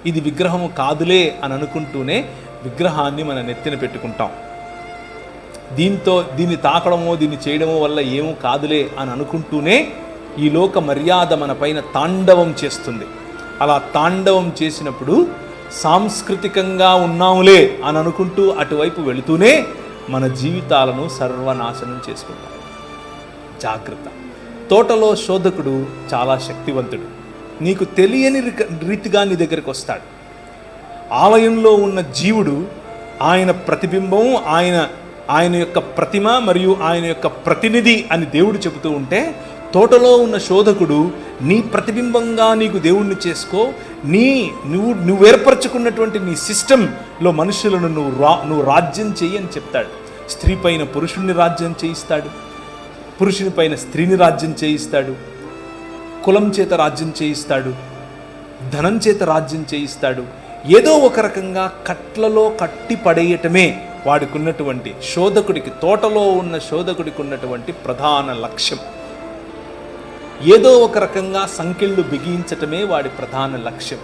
ఇది విగ్రహము కాదులే అని అనుకుంటూనే విగ్రహాన్ని మన నెత్తిన పెట్టుకుంటాం. దీన్ని తాకడమో దీన్ని చేయడమో వల్ల ఏమో కాదులే అని అనుకుంటూనే ఈ లోక మర్యాద మన పైన తాండవం చేస్తుంది. అలా తాండవం చేసినప్పుడు సాంస్కృతికంగా ఉన్నాములే అని అనుకుంటూ అటువైపు వెళుతూనే మన జీవితాలను సర్వనాశనం చేసుకుంటాం. జాగ్రత్త. తోటలో శోధకుడు చాలా శక్తివంతుడు. నీకు తెలియని రీతిగా నీ దగ్గరికి వస్తాడు. ఆలయంలో ఉన్న జీవుడు ఆయన ప్రతిబింబం, ఆయన యొక్క ప్రతిమ మరియు ఆయన యొక్క ప్రతినిధి అని దేవుడు చెబుతూ ఉంటే, తోటలో ఉన్న శోధకుడు నీ ప్రతిబింబంగా నీకు దేవుణ్ణి చేసుకో, నువ్వు ఏర్పరచుకున్నటువంటి నీ సిస్టంలో మనుషులను నువ్వు రాజ్యం చెయ్యి అని చెప్తాడు. స్త్రీ పైన పురుషుణ్ణి రాజ్యం చేయిస్తాడు, పురుషుని పైన స్త్రీని రాజ్యం చేయిస్తాడు, కులం చేత రాజ్యం చేయిస్తాడు, ధనం చేత రాజ్యం చేయిస్తాడు. ఏదో ఒక రకంగా కట్లలో కట్టి పడేయటమే వాడికున్నటువంటి శోధకుడికి, తోటలో ఉన్న శోధకుడికి ఉన్నటువంటి ప్రధాన లక్ష్యం. ఏదో ఒక రకంగా సంకెళ్ళు బిగించటమే వాడి ప్రధాన లక్ష్యం.